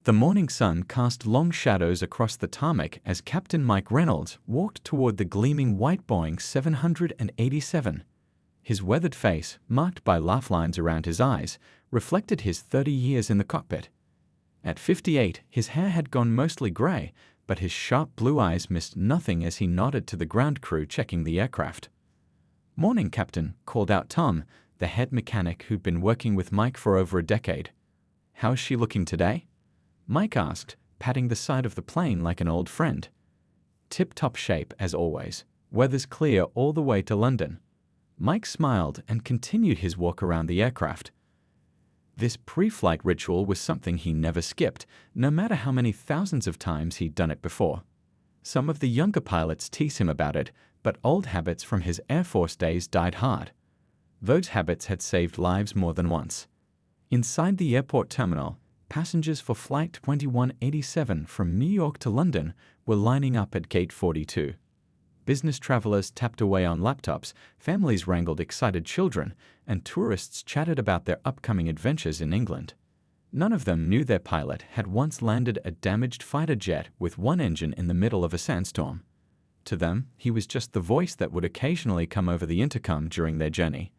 The morning sun cast long shadows across the tarmac as Captain Mike Reynolds walked toward the gleaming white Boeing 787. His weathered face, marked by laugh lines around his eyes, reflected his 30 years in the cockpit. At 58, his hair had gone mostly gray, but his sharp blue eyes missed nothing as he nodded to the ground crew checking the aircraft. "Morning, Captain," called out Tom, the head mechanic who'd been working with Mike for over a decade. "How's she looking today?" Mike asked, patting the side of the plane like an old friend. "Tip-top shape, as always. Weather's clear all the way to London." Mike smiled and continued his walk around the aircraft. This pre-flight ritual was something he never skipped, no matter how many thousands of times he'd done it before. Some of the younger pilots tease him about it, but old habits from his Air Force days died hard. Those habits had saved lives more than once. Inside the airport terminal, passengers for Flight 2187 from New York to London were lining up at Gate 42. Business travelers tapped away on laptops, families wrangled excited children, and tourists chatted about their upcoming adventures in England. None of them knew their pilot had once landed a damaged fighter jet with one engine in the middle of a sandstorm. To them, he was just the voice that would occasionally come over the intercom during their journey.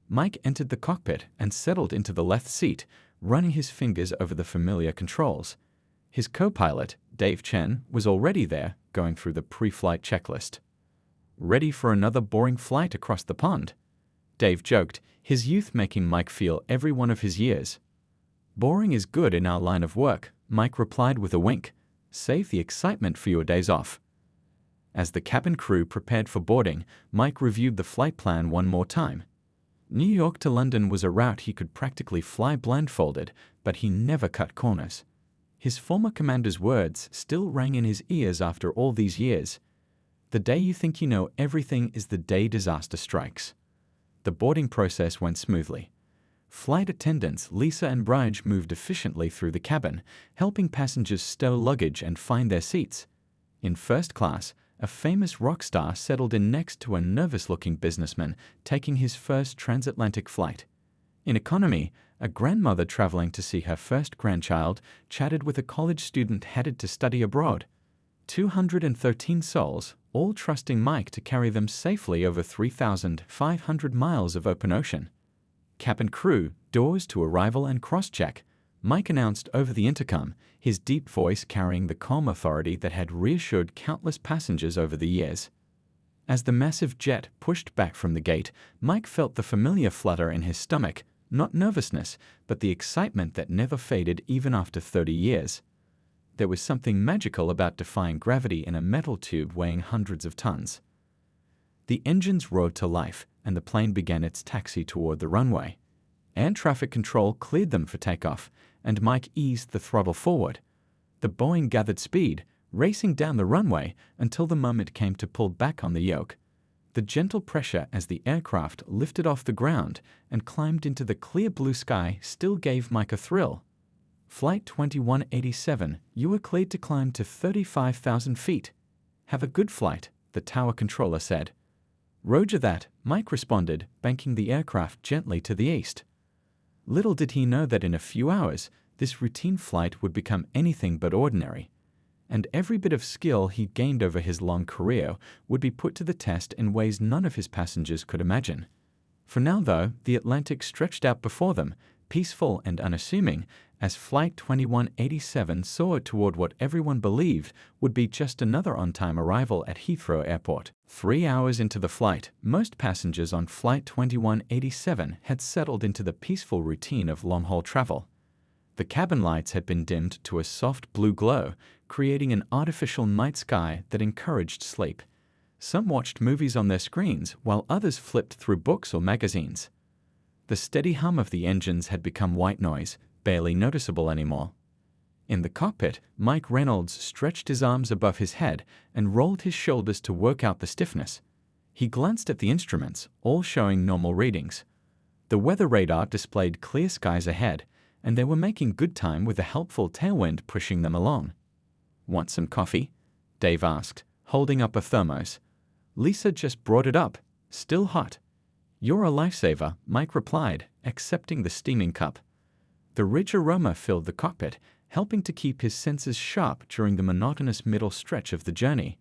Mike entered the cockpit and settled into the left seat, running his fingers over the familiar controls. His co-pilot, Dave Chen, was already there, going through the pre-flight checklist. "Ready for another boring flight across the pond?" Dave joked, his youth making Mike feel every one of his years. "Boring is good in our line of work," Mike replied with a wink. "Save the excitement for your days off." As the cabin crew prepared for boarding, Mike reviewed the flight plan one more time. New York to London was a route he could practically fly blindfolded, but he never cut corners. His former commander's words still rang in his ears after all these years. "The day you think you know everything is the day disaster strikes." The boarding process went smoothly. Flight attendants Lisa and Bridge moved efficiently through the cabin, helping passengers stow luggage and find their seats. In first class, a famous rock star settled in next to a nervous-looking businessman taking his first transatlantic flight. In economy, a grandmother traveling to see her first grandchild chatted with a college student headed to study abroad. 213 souls, all trusting Mike to carry them safely over 3,500 miles of open ocean. Cabin crew, doors to arrival and cross-check. Mike announced over the intercom, his deep voice carrying the calm authority that had reassured countless passengers over the years. As the massive jet pushed back from the gate, Mike felt the familiar flutter in his stomach, not nervousness, but the excitement that never faded even after 30 years. There was something magical about defying gravity in a metal tube weighing hundreds of tons. The engines roared to life, and the plane began its taxi toward the runway. Air traffic control cleared them for takeoff, and Mike eased the throttle forward. The Boeing gathered speed, racing down the runway until the moment came to pull back on the yoke. The gentle pressure as the aircraft lifted off the ground and climbed into the clear blue sky still gave Mike a thrill. "Flight 2187, you are cleared to climb to 35,000 feet. Have a good flight," the tower controller said. "Roger that," Mike responded, banking the aircraft gently to the east. Little did he know that in a few hours, this routine flight would become anything but ordinary. And every bit of skill he'd gained over his long career would be put to the test in ways none of his passengers could imagine. For now, though, the Atlantic stretched out before them, peaceful and unassuming, as Flight 2187 soared toward what everyone believed would be just another on-time arrival at Heathrow Airport. 3 hours into the flight, most passengers on Flight 2187 had settled into the peaceful routine of long-haul travel. The cabin lights had been dimmed to a soft blue glow, creating an artificial night sky that encouraged sleep. Some watched movies on their screens, while others flipped through books or magazines. The steady hum of the engines had become white noise, barely noticeable anymore. In the cockpit, Mike Reynolds stretched his arms above his head and rolled his shoulders to work out the stiffness. He glanced at the instruments, all showing normal readings. The weather radar displayed clear skies ahead, and they were making good time with a helpful tailwind pushing them along. "Want some coffee?" Dave asked, holding up a thermos. "Lisa just brought it up. Still hot." "You're a lifesaver," Mike replied, accepting the steaming cup. The rich aroma filled the cockpit, helping to keep his senses sharp during the monotonous middle stretch of the journey.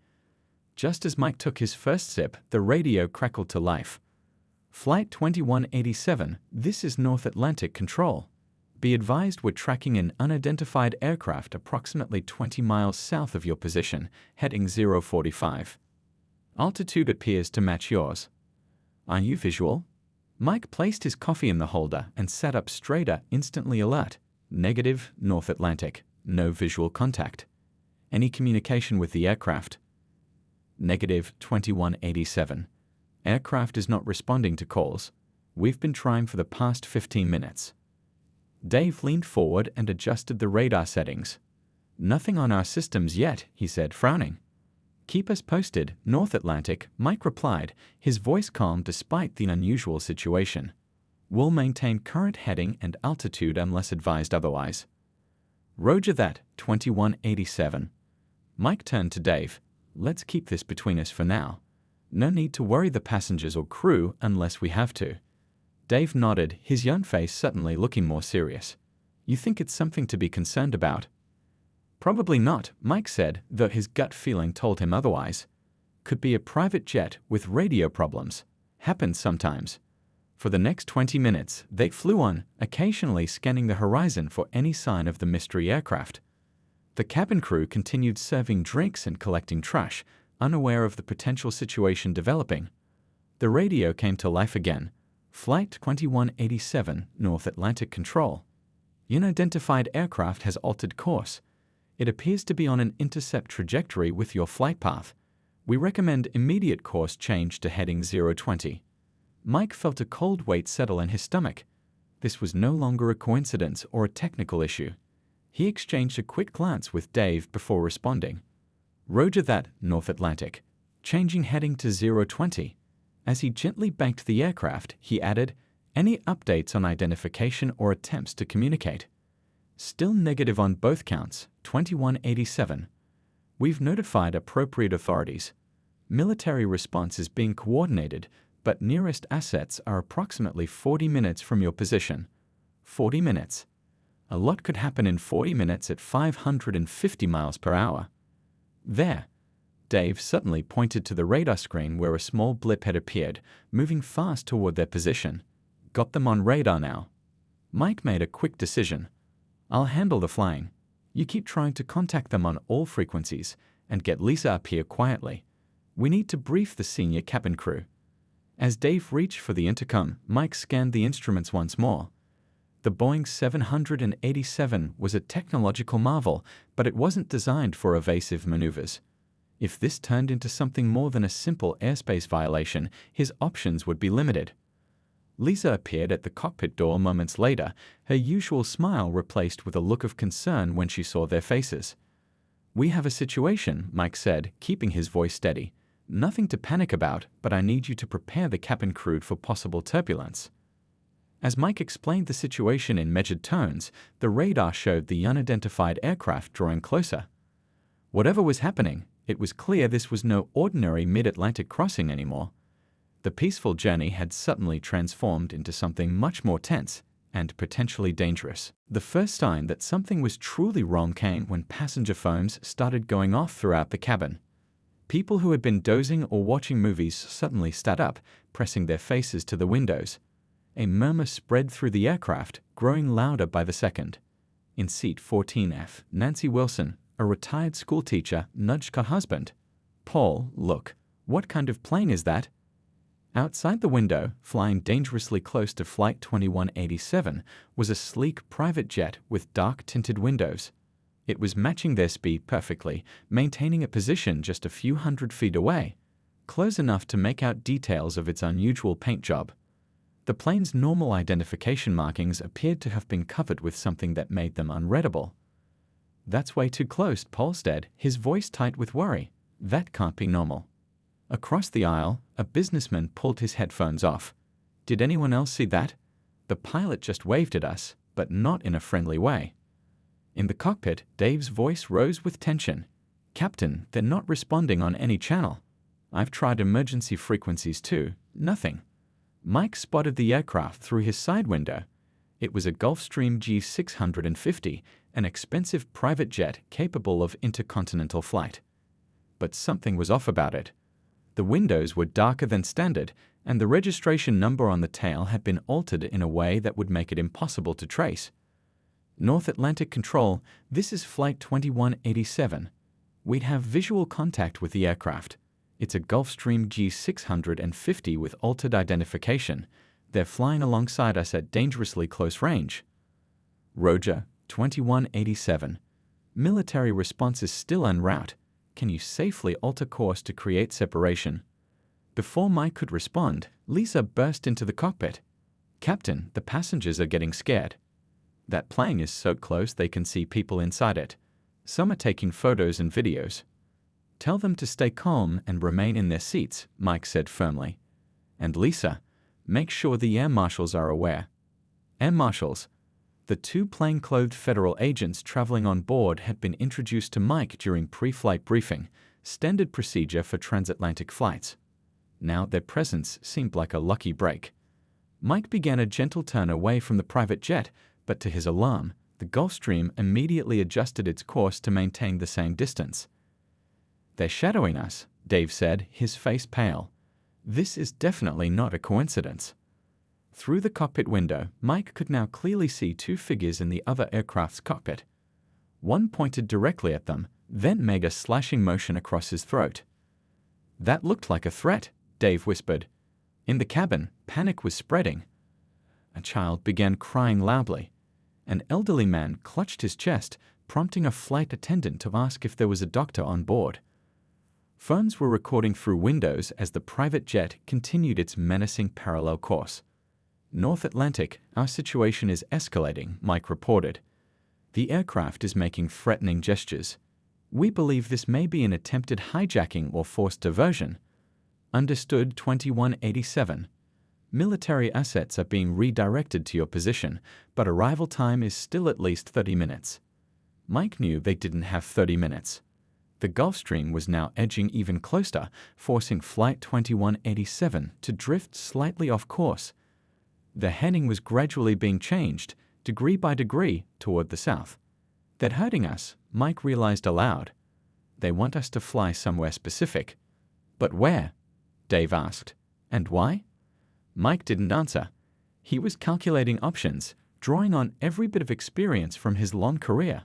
Just as Mike took his first sip, the radio crackled to life. Flight 2187, this is North Atlantic Control. Be advised we're tracking an unidentified aircraft approximately 20 miles south of your position, heading 045. Altitude appears to match yours. Are you visual? Mike placed his coffee in the holder and sat up straighter, instantly alert. Negative, North Atlantic. No visual contact. Any communication with the aircraft? Negative 2187. Aircraft is not responding to calls. We've been trying for the past 15 minutes. Dave leaned forward and adjusted the radar settings. Nothing on our systems yet, he said, frowning. Keep us posted, North Atlantic, Mike replied, his voice calm despite the unusual situation. We'll maintain current heading and altitude unless advised otherwise. Roger that, 2187. Mike turned to Dave. Let's keep this between us for now. No need to worry the passengers or crew unless we have to. Dave nodded, his young face suddenly looking more serious. You think it's something to be concerned about? Probably not, Mike said, though his gut feeling told him otherwise. Could be a private jet with radio problems. Happens sometimes. For the next 20 minutes, they flew on, occasionally scanning the horizon for any sign of the mystery aircraft. The cabin crew continued serving drinks and collecting trash, unaware of the potential situation developing. The radio came to life again. Flight 2187, North Atlantic Control. Unidentified aircraft has altered course. It appears to be on an intercept trajectory with your flight path. We recommend immediate course change to heading 020. Mike felt a cold weight settle in his stomach. This was no longer a coincidence or a technical issue. He exchanged a quick glance with Dave before responding. Roger that, North Atlantic. Changing heading to 020. As he gently banked the aircraft, he added, any updates on identification or attempts to communicate? Still negative on both counts, 2187. We've notified appropriate authorities. Military response is being coordinated, but nearest assets are approximately 40 minutes from your position. 40 minutes. A lot could happen in 40 minutes at 550 miles per hour. There. Dave suddenly pointed to the radar screen where a small blip had appeared, moving fast toward their position. Got them on radar now. Mike made a quick decision. I'll handle the flying. You keep trying to contact them on all frequencies and get Lisa up here quietly. We need to brief the senior cabin crew. As Dave reached for the intercom, Mike scanned the instruments once more. The Boeing 787 was a technological marvel, but it wasn't designed for evasive maneuvers. If this turned into something more than a simple airspace violation, his options would be limited. Lisa appeared at the cockpit door moments later, her usual smile replaced with a look of concern when she saw their faces. We have a situation, Mike said, keeping his voice steady. Nothing to panic about, but I need you to prepare the cabin crew for possible turbulence. As Mike explained the situation in measured tones, the radar showed the unidentified aircraft drawing closer. Whatever was happening, it was clear this was no ordinary mid-Atlantic crossing anymore. The peaceful journey had suddenly transformed into something much more tense and potentially dangerous. The first sign that something was truly wrong came when passenger phones started going off throughout the cabin. People who had been dozing or watching movies suddenly sat up, pressing their faces to the windows. A murmur spread through the aircraft, growing louder by the second. In seat 14F, Nancy Wilson, a retired schoolteacher, nudged her husband. Paul, look, what kind of plane is that? Outside the window, flying dangerously close to Flight 2187, was a sleek private jet with dark-tinted windows. It was matching their speed perfectly, maintaining a position just a few hundred feet away, close enough to make out details of its unusual paint job. The plane's normal identification markings appeared to have been covered with something that made them unreadable. That's way too close, Paul said, his voice tight with worry. That can't be normal. Across the aisle, a businessman pulled his headphones off. Did anyone else see that? The pilot just waved at us, but not in a friendly way. In the cockpit, Dave's voice rose with tension. Captain, they're not responding on any channel. I've tried emergency frequencies too. Nothing. Mike spotted the aircraft through his side window. It was a Gulfstream G650, an expensive private jet capable of intercontinental flight. But something was off about it. The windows were darker than standard, and the registration number on the tail had been altered in a way that would make it impossible to trace. North Atlantic Control, this is Flight 2187. We'd have visual contact with the aircraft. It's a Gulfstream G650 with altered identification. They're flying alongside us at dangerously close range. Roger, 2187. Military response is still en route. Can you safely alter course to create separation? Before Mike could respond, Lisa burst into the cockpit. Captain, the passengers are getting scared. That plane is so close they can see people inside it. Some are taking photos and videos. Tell them to stay calm and remain in their seats, Mike said firmly. And Lisa, make sure the air marshals are aware. Air marshals. The two plainclothed federal agents traveling on board had been introduced to Mike during pre-flight briefing, standard procedure for transatlantic flights. Now their presence seemed like a lucky break. Mike began a gentle turn away from the private jet, but to his alarm, the Gulfstream immediately adjusted its course to maintain the same distance. They're shadowing us, Dave said, his face pale. This is definitely not a coincidence. Through the cockpit window, Mike could now clearly see two figures in the other aircraft's cockpit. One pointed directly at them, then made a slashing motion across his throat. That looked like a threat, Dave whispered. In the cabin, panic was spreading. A child began crying loudly. An elderly man clutched his chest, prompting a flight attendant to ask if there was a doctor on board. Phones were recording through windows as the private jet continued its menacing parallel course. North Atlantic, our situation is escalating, Mike reported. The aircraft is making threatening gestures. We believe this may be an attempted hijacking or forced diversion. Understood 2187. Military assets are being redirected to your position, but arrival time is still at least 30 minutes. Mike knew they didn't have 30 minutes. The Gulfstream was now edging even closer, forcing Flight 2187 to drift slightly off course. The heading was gradually being changed, degree by degree, toward the south. They're hurting us, Mike realized aloud. They want us to fly somewhere specific. But where? Dave asked. And why? Mike didn't answer. He was calculating options, drawing on every bit of experience from his long career.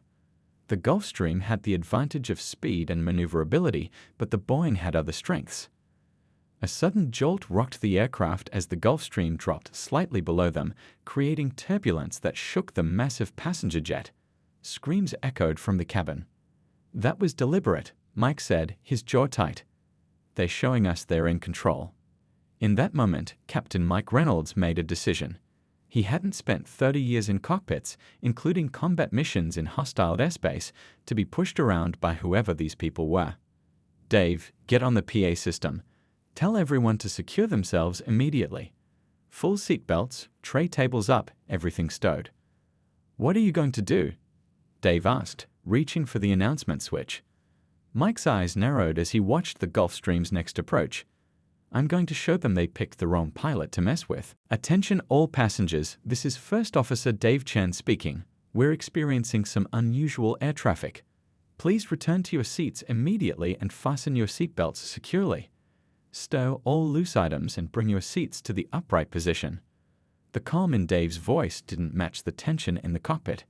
The Gulfstream had the advantage of speed and maneuverability, but the Boeing had other strengths. A sudden jolt rocked the aircraft as the Gulfstream dropped slightly below them, creating turbulence that shook the massive passenger jet. Screams echoed from the cabin. That was deliberate, Mike said, his jaw tight. They're showing us they're in control. In that moment, Captain Mike Reynolds made a decision. He hadn't spent 30 years in cockpits, including combat missions in hostile airspace, to be pushed around by whoever these people were. Dave, get on the PA system. Tell everyone to secure themselves immediately. Full seatbelts, tray tables up, everything stowed. What are you going to do? Dave asked, reaching for the announcement switch. Mike's eyes narrowed as he watched the Gulfstream's next approach. I'm going to show them they picked the wrong pilot to mess with. Attention all passengers, this is First Officer Dave Chen speaking. We're experiencing some unusual air traffic. Please return to your seats immediately and fasten your seatbelts securely. Stow all loose items and bring your seats to the upright position. The calm in Dave's voice didn't match the tension in the cockpit.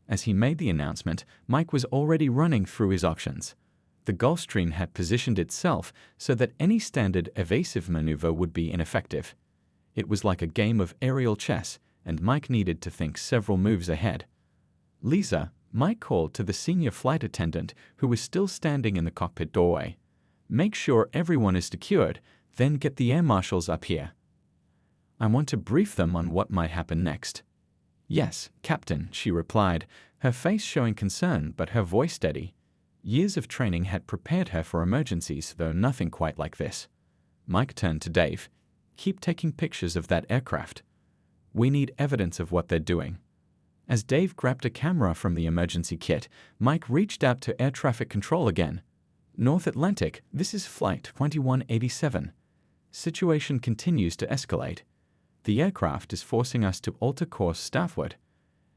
As he made the announcement, Mike was already running through his options. The Gulfstream had positioned itself so that any standard evasive maneuver would be ineffective. It was like a game of aerial chess, and Mike needed to think several moves ahead. Lisa, Mike called to the senior flight attendant who was still standing in the cockpit doorway. Make sure everyone is secured, then get the air marshals up here. I want to brief them on what might happen next. Yes, Captain, she replied, her face showing concern but her voice steady. Years of training had prepared her for emergencies, though nothing quite like this. Mike turned to Dave. Keep taking pictures of that aircraft. We need evidence of what they're doing. As Dave grabbed a camera from the emergency kit, Mike reached out to air traffic control again. North Atlantic, this is Flight 2187. Situation continues to escalate. The aircraft is forcing us to alter course southward.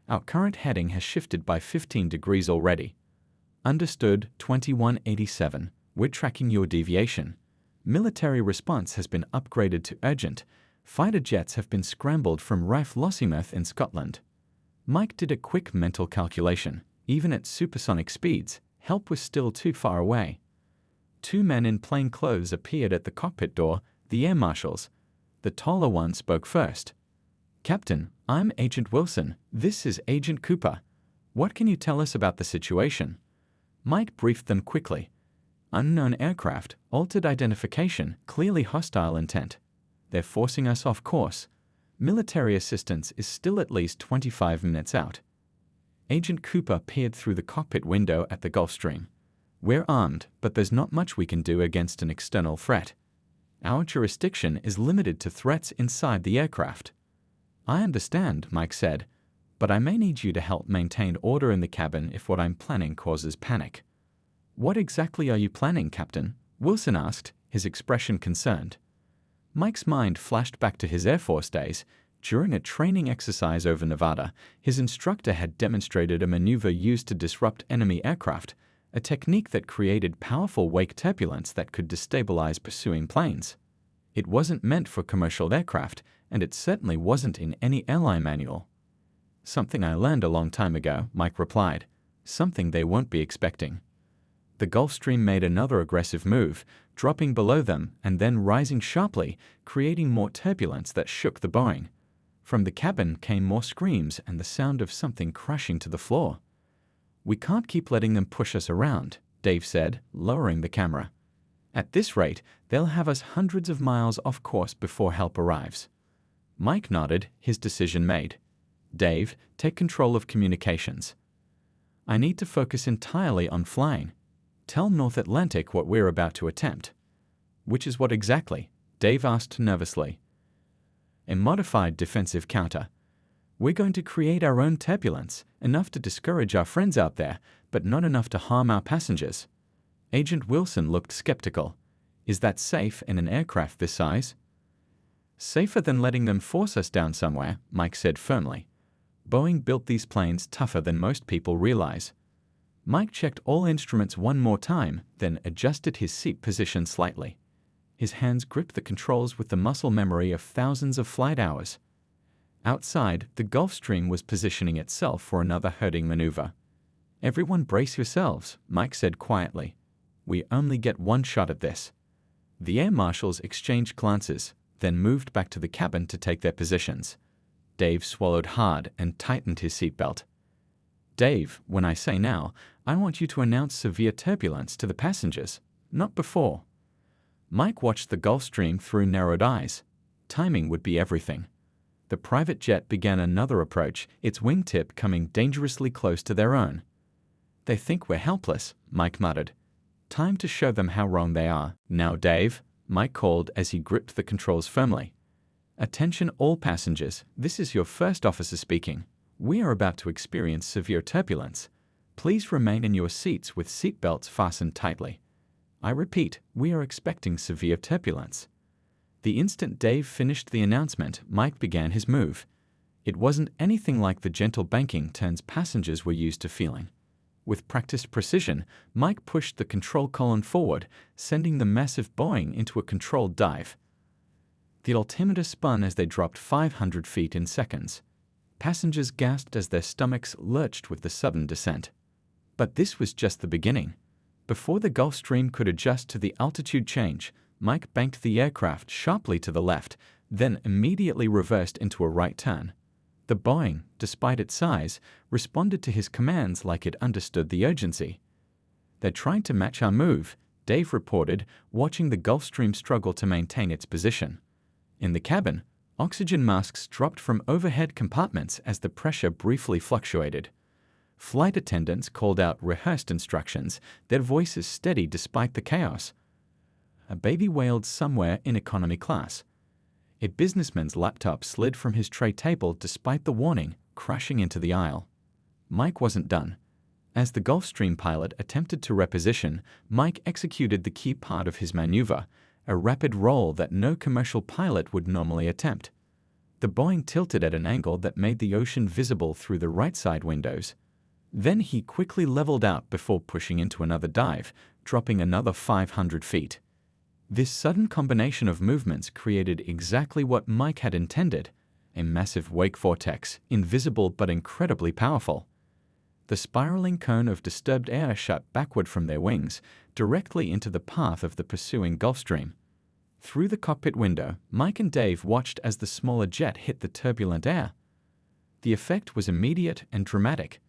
Our current heading has shifted by 15 degrees already. Understood, 2187. We're tracking your deviation. Military response has been upgraded to urgent. Fighter jets have been scrambled from Rife Lossiemouth in Scotland. Mike did a quick mental calculation. Even at supersonic speeds, help was still too far away. Two men in plain clothes appeared at the cockpit door, the air marshals. The taller one spoke first. "Captain, I'm Agent Wilson. This is Agent Cooper. What can you tell us about the situation?" Mike briefed them quickly. "Unknown aircraft, altered identification, clearly hostile intent. They're forcing us off course. Military assistance is still at least 25 minutes out." Agent Cooper peered through the cockpit window at the Gulfstream. "We're armed, but there's not much we can do against an external threat. Our jurisdiction is limited to threats inside the aircraft." "I understand," Mike said, "but I may need you to help maintain order in the cabin if what I'm planning causes panic." "What exactly are you planning, Captain?" Wilson asked, his expression concerned. Mike's mind flashed back to his Air Force days. During a training exercise over Nevada, his instructor had demonstrated a maneuver used to disrupt enemy aircraft, a technique that created powerful wake turbulence that could destabilize pursuing planes. It wasn't meant for commercial aircraft, and it certainly wasn't in any airline manual. "Something I learned a long time ago," Mike replied. "Something they won't be expecting." The Gulfstream made another aggressive move, dropping below them and then rising sharply, creating more turbulence that shook the Boeing. From the cabin came more screams and the sound of something crashing to the floor. "We can't keep letting them push us around," Dave said, lowering the camera. "At this rate, they'll have us hundreds of miles off course before help arrives." Mike nodded, his decision made. "Dave, take control of communications. I need to focus entirely on flying. Tell North Atlantic what we're about to attempt." "Which is what exactly?" Dave asked nervously. "A modified defensive counter. We're going to create our own turbulence, enough to discourage our friends out there, but not enough to harm our passengers." Agent Wilson looked skeptical. "Is that safe in an aircraft this size?" "Safer than letting them force us down somewhere," Mike said firmly. "Boeing built these planes tougher than most people realize." Mike checked all instruments one more time, then adjusted his seat position slightly. His hands gripped the controls with the muscle memory of thousands of flight hours. Outside, the Gulfstream was positioning itself for another herding maneuver. "Everyone brace yourselves," Mike said quietly. "We only get one shot at this." The air marshals exchanged glances, then moved back to the cabin to take their positions. Dave swallowed hard and tightened his seatbelt. "Dave, when I say now, I want you to announce severe turbulence to the passengers, not before." Mike watched the Gulfstream through narrowed eyes. Timing would be everything. The private jet began another approach, its wingtip coming dangerously close to their own. "They think we're helpless," Mike muttered. "Time to show them how wrong they are." "Now, Dave," Mike called as he gripped the controls firmly. "Attention all passengers, this is your first officer speaking. We are about to experience severe turbulence. Please remain in your seats with seatbelts fastened tightly. I repeat, we are expecting severe turbulence." The instant Dave finished the announcement, Mike began his move. It wasn't anything like the gentle banking turns passengers were used to feeling. With practiced precision, Mike pushed the control column forward, sending the massive Boeing into a controlled dive. The altimeter spun as they dropped 500 feet in seconds. Passengers gasped as their stomachs lurched with the sudden descent. But this was just the beginning. Before the Gulfstream could adjust to the altitude change, Mike banked the aircraft sharply to the left, then immediately reversed into a right turn. The Boeing, despite its size, responded to his commands like it understood the urgency. "They're trying to match our move," Dave reported, watching the Gulfstream struggle to maintain its position. In the cabin, oxygen masks dropped from overhead compartments as the pressure briefly fluctuated. Flight attendants called out rehearsed instructions, their voices steady despite the chaos. A baby wailed somewhere in economy class. A businessman's laptop slid from his tray table despite the warning, crashing into the aisle. Mike wasn't done. As the Gulfstream pilot attempted to reposition, Mike executed the key part of his maneuver, a rapid roll that no commercial pilot would normally attempt. The Boeing tilted at an angle that made the ocean visible through the right side windows. Then he quickly leveled out before pushing into another dive, dropping another 500 feet. This sudden combination of movements created exactly what Mike had intended, a massive wake vortex, invisible but incredibly powerful. The spiraling cone of disturbed air shot backward from their wings, directly into the path of the pursuing Gulfstream. Through the cockpit window, Mike and Dave watched as the smaller jet hit the turbulent air. The effect was immediate and dramatic.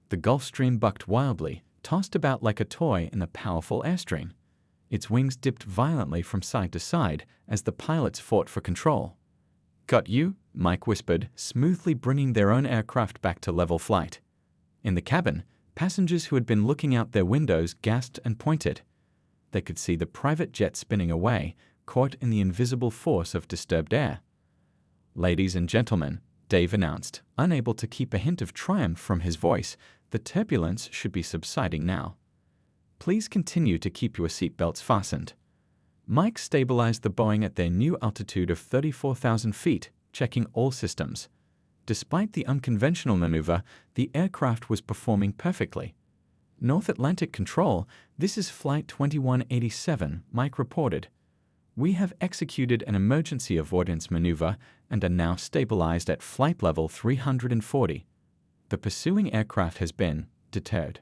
The Gulfstream bucked wildly, tossed about like a toy in a powerful airstream. Its wings dipped violently from side to side as the pilots fought for control. "Got you?" Mike whispered, smoothly bringing their own aircraft back to level flight. In the cabin, passengers who had been looking out their windows gasped and pointed. They could see the private jet spinning away, caught in the invisible force of disturbed air. "Ladies and gentlemen," Dave announced, unable to keep a hint of triumph from his voice, "the turbulence should be subsiding now. Please continue to keep your seatbelts fastened." Mike stabilized the Boeing at their new altitude of 34,000 feet, checking all systems. Despite the unconventional maneuver, the aircraft was performing perfectly. "North Atlantic Control, this is Flight 2187, Mike reported. We have executed an emergency avoidance maneuver and are now stabilized at flight level 340. The pursuing aircraft has been deterred."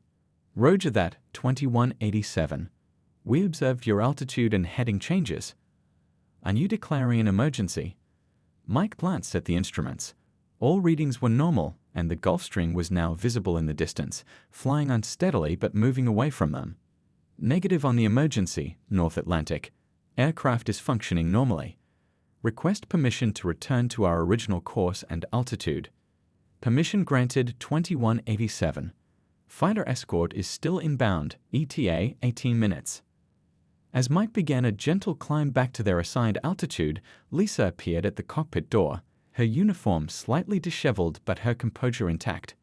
"Roger that, 2187. We observed your altitude and heading changes. Are you declaring an emergency?" Mike glanced at the instruments. All readings were normal, and the Gulfstream was now visible in the distance, flying unsteadily but moving away from them. "Negative on the emergency, North Atlantic. Aircraft is functioning normally. Request permission to return to our original course and altitude." "Permission granted, 2187. Fighter escort is still inbound, ETA 18 minutes. As Mike began a gentle climb back to their assigned altitude, Lisa appeared at the cockpit door, her uniform slightly disheveled but her composure intact.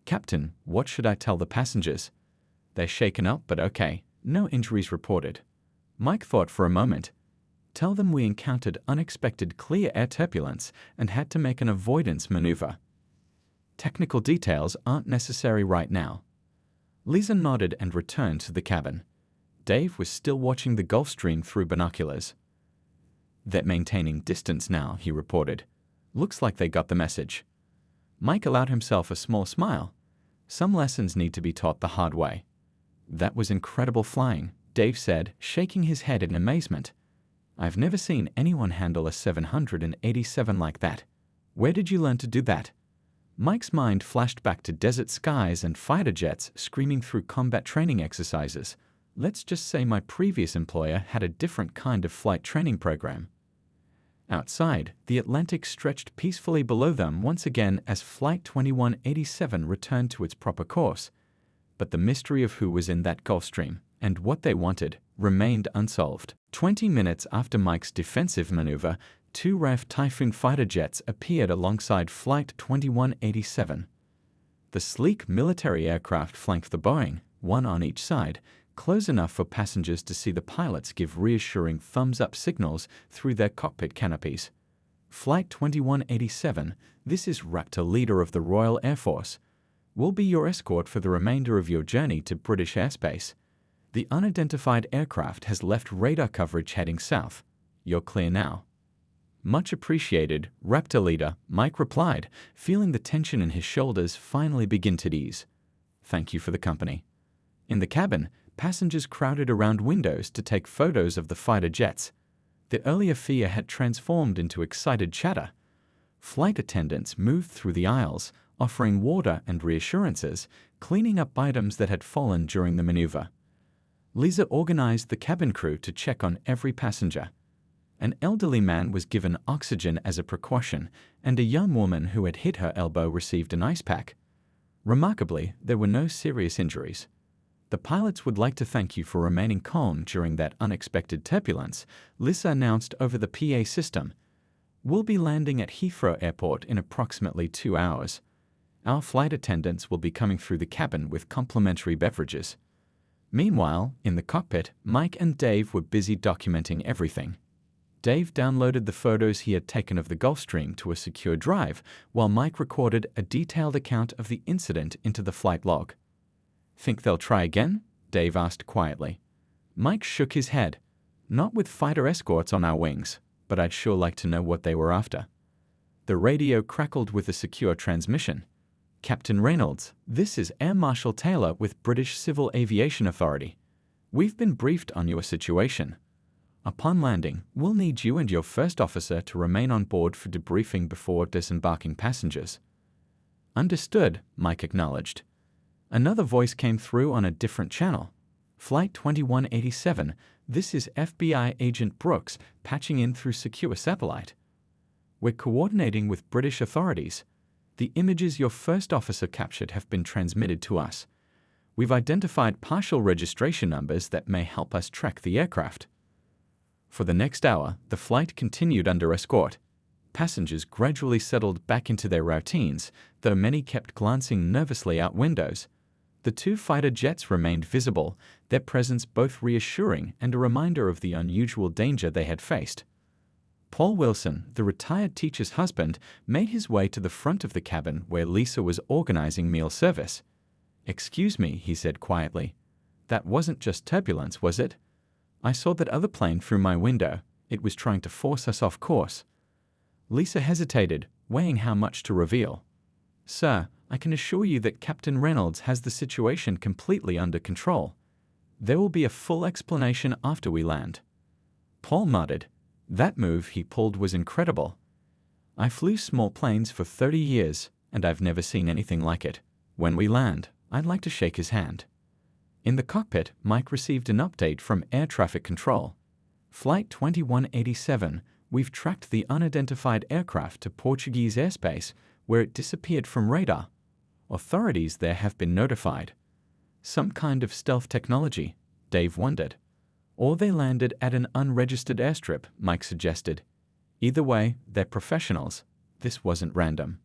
"Captain, what should I tell the passengers?" "They're shaken up but okay. No injuries reported." Mike thought for a moment. "Tell them we encountered unexpected clear air turbulence and had to make an avoidance maneuver. Technical details aren't necessary right now." Lisa nodded and returned to the cabin. Dave was still watching the Gulfstream through binoculars. "They're maintaining distance now," he reported. "Looks like they got the message." Mike allowed himself a small smile. Some lessons need to be taught the hard way. "That was incredible flying," Dave said, shaking his head in amazement. "I've never seen anyone handle a 787 like that. Where did you learn to do that?" Mike's mind flashed back to desert skies and fighter jets screaming through combat training exercises. Let's just say my previous employer had a different kind of flight training program. Outside, the Atlantic stretched peacefully below them once again as Flight 2187 returned to its proper course. But the mystery of who was in that Gulfstream and what they wanted remained unsolved. 20 minutes after Mike's defensive maneuver, two RAF Typhoon fighter jets appeared alongside Flight 2187. The sleek military aircraft flanked the Boeing, one on each side, close enough for passengers to see the pilots give reassuring thumbs-up signals through their cockpit canopies. "Flight 2187, this is Raptor, leader of the Royal Air Force. We'll be your escort for the remainder of your journey to British airspace. The unidentified aircraft has left radar coverage heading south. You're clear now." "Much appreciated, Raptor leader," Mike replied, feeling the tension in his shoulders finally begin to ease. "Thank you for the company." In the cabin, passengers crowded around windows to take photos of the fighter jets. The earlier fear had transformed into excited chatter. Flight attendants moved through the aisles, offering water and reassurances, cleaning up items that had fallen during the maneuver. Lisa organized the cabin crew to check on every passenger. An elderly man was given oxygen as a precaution, and a young woman who had hit her elbow received an ice pack. Remarkably, there were no serious injuries. "The pilots would like to thank you for remaining calm during that unexpected turbulence," Lisa announced over the PA system. "We'll be landing at Heathrow Airport in approximately 2 hours. Our flight attendants will be coming through the cabin with complimentary beverages." Meanwhile, in the cockpit, Mike and Dave were busy documenting everything. Dave downloaded the photos he had taken of the Gulfstream to a secure drive, while Mike recorded a detailed account of the incident into the flight log. "Think they'll try again?" Dave asked quietly. Mike shook his head. "Not with fighter escorts on our wings, but I'd sure like to know what they were after." The radio crackled with a secure transmission. "Captain Reynolds, this is Air Marshal Taylor with British Civil Aviation Authority. We've been briefed on your situation. Upon landing, we'll need you and your first officer to remain on board for debriefing before disembarking passengers." "Understood," Mike acknowledged. Another voice came through on a different channel. "Flight 2187, this is FBI Agent Brooks patching in through secure satellite. We're coordinating with British authorities. The images your first officer captured have been transmitted to us. We've identified partial registration numbers that may help us track the aircraft." For the next hour, the flight continued under escort. Passengers gradually settled back into their routines, though many kept glancing nervously out windows. The two fighter jets remained visible, their presence both reassuring and a reminder of the unusual danger they had faced. Paul Wilson, the retired teacher's husband, made his way to the front of the cabin where Lisa was organizing meal service. "Excuse me," he said quietly. "That wasn't just turbulence, was it? I saw that other plane through my window. It was trying to force us off course." Lisa hesitated, weighing how much to reveal. "Sir, I can assure you that Captain Reynolds has the situation completely under control. There will be a full explanation after we land." Paul nodded. That move he pulled was incredible. "I flew small planes for 30 years, and I've never seen anything like it. When we land, I'd like to shake his hand." In the cockpit, Mike received an update from Air Traffic Control. "Flight 2187, we've tracked the unidentified aircraft to Portuguese airspace, where it disappeared from radar. Authorities there have been notified." Some kind of stealth technology, Dave wondered. "Or they landed at an unregistered airstrip," Mike suggested. "Either way, they're professionals. This wasn't random."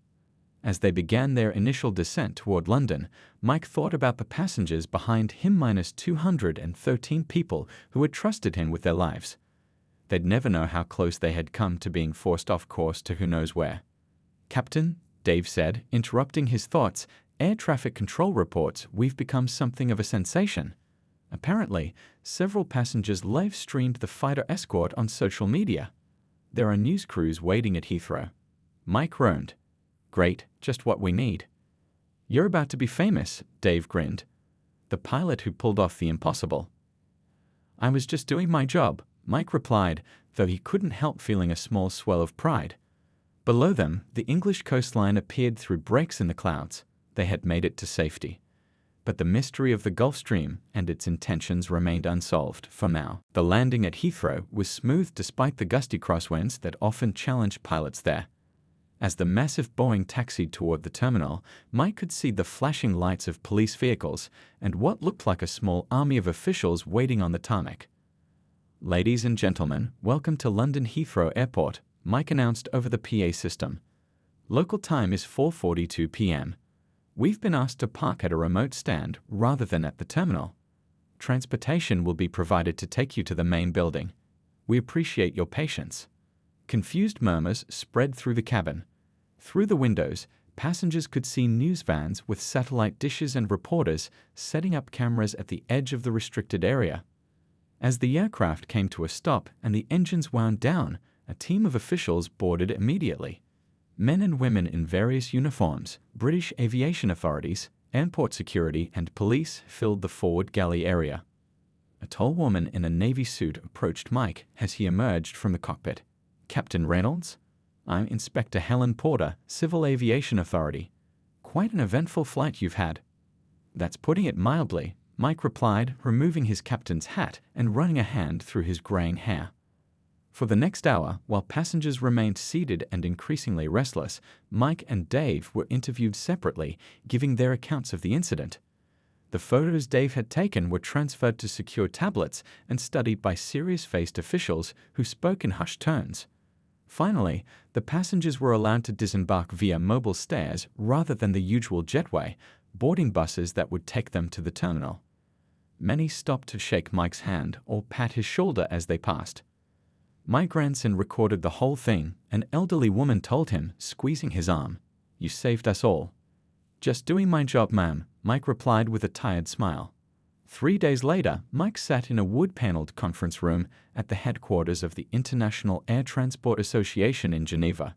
As they began their initial descent toward London, Mike thought about the passengers behind him minus 213 people who had trusted him with their lives. They'd never know how close they had come to being forced off course to who knows where. "Captain," Dave said, interrupting his thoughts, "Air Traffic Control reports we've become something of a sensation. Apparently, several passengers live-streamed the fighter escort on social media. There are news crews waiting at Heathrow." Mike groaned. "Great, just what we need." "You're about to be famous," Dave grinned. "The pilot who pulled off the impossible." "I was just doing my job," Mike replied, though he couldn't help feeling a small swell of pride. Below them, the English coastline appeared through breaks in the clouds. They had made it to safety. But the mystery of the Gulfstream and its intentions remained unsolved for now. The landing at Heathrow was smooth despite the gusty crosswinds that often challenged pilots there. As the massive Boeing taxied toward the terminal, Mike could see the flashing lights of police vehicles and what looked like a small army of officials waiting on the tarmac. "Ladies and gentlemen, welcome to London Heathrow Airport," Mike announced over the PA system. "Local time is 4:42 p.m. We've been asked to park at a remote stand rather than at the terminal. Transportation will be provided to take you to the main building. We appreciate your patience." Confused murmurs spread through the cabin. Through the windows, passengers could see news vans with satellite dishes and reporters setting up cameras at the edge of the restricted area. As the aircraft came to a stop and the engines wound down, a team of officials boarded immediately. Men and women in various uniforms, British aviation authorities, airport security, and police filled the forward galley area. A tall woman in a navy suit approached Mike as he emerged from the cockpit. "Captain Reynolds? I'm Inspector Helen Porter, Civil Aviation Authority. Quite an eventful flight you've had." "That's putting it mildly," Mike replied, removing his captain's hat and running a hand through his graying hair. For the next hour, while passengers remained seated and increasingly restless, Mike and Dave were interviewed separately, giving their accounts of the incident. The photos Dave had taken were transferred to secure tablets and studied by serious-faced officials who spoke in hushed tones. Finally, the passengers were allowed to disembark via mobile stairs rather than the usual jetway, boarding buses that would take them to the terminal. Many stopped to shake Mike's hand or pat his shoulder as they passed. My grandson recorded the whole thing, an elderly woman told him, squeezing his arm. You saved us all. Just doing my job, ma'am, Mike replied with a tired smile. 3 days later, Mike sat in a wood-paneled conference room at the headquarters of the International Air Transport Association in Geneva.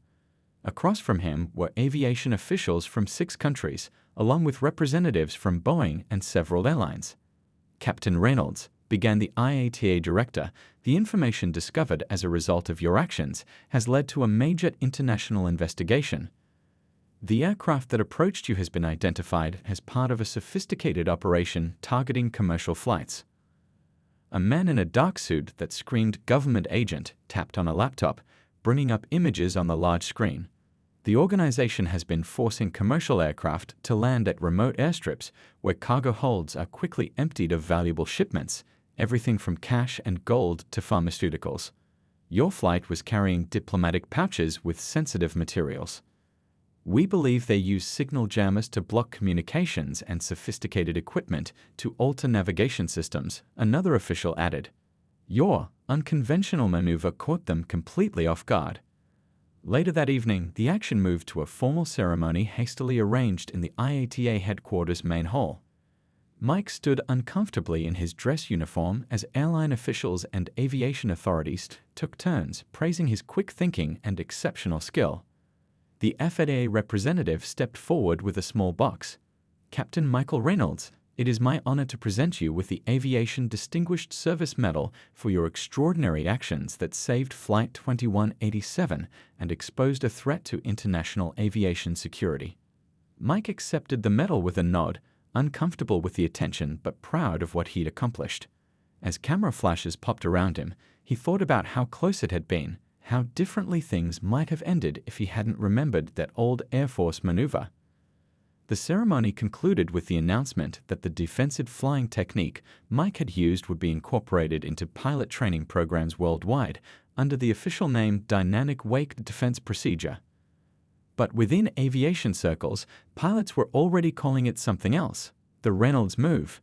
Across from him were aviation officials from 6 countries, along with representatives from Boeing and several airlines. Captain Reynolds, began the IATA director, the information discovered as a result of your actions has led to a major international investigation. The aircraft that approached you has been identified as part of a sophisticated operation targeting commercial flights. A man in a dark suit that screamed government agent tapped on a laptop, bringing up images on the large screen. The organization has been forcing commercial aircraft to land at remote airstrips where cargo holds are quickly emptied of valuable shipments, everything from cash and gold to pharmaceuticals. Your flight was carrying diplomatic pouches with sensitive materials. We believe they use signal jammers to block communications and sophisticated equipment to alter navigation systems, another official added. Your unconventional maneuver caught them completely off guard. Later that evening, the action moved to a formal ceremony hastily arranged in the IATA headquarters main hall. Mike stood uncomfortably in his dress uniform as airline officials and aviation authorities took turns praising his quick thinking and exceptional skill. The FAA representative stepped forward with a small box. Captain Michael Reynolds, it is my honor to present you with the Aviation Distinguished Service Medal for your extraordinary actions that saved Flight 2187 and exposed a threat to international aviation security. Mike accepted the medal with a nod, uncomfortable with the attention but proud of what he'd accomplished. As camera flashes popped around him, he thought about how close it had been, how differently things might have ended if he hadn't remembered that old Air Force maneuver. The ceremony concluded with the announcement that the defensive flying technique Mike had used would be incorporated into pilot training programs worldwide under the official name Dynamic Wake Defense Procedure. But within aviation circles, pilots were already calling it something else, the Reynolds move.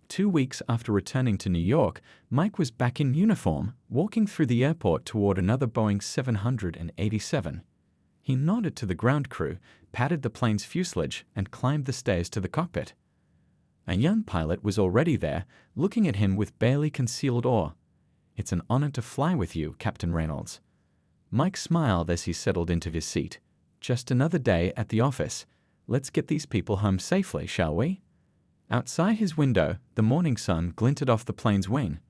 2 weeks after returning to New York, Mike was back in uniform, walking through the airport toward another Boeing 787. He nodded to the ground crew, patted the plane's fuselage, and climbed the stairs to the cockpit. A young pilot was already there, looking at him with barely concealed awe. It's an honor to fly with you, Captain Reynolds. Mike smiled as he settled into his seat. Just another day at the office. Let's get these people home safely, shall we? Outside his window, the morning sun glinted off the plane's wing.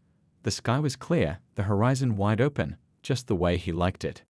The sky was clear, the horizon wide open, just the way he liked it.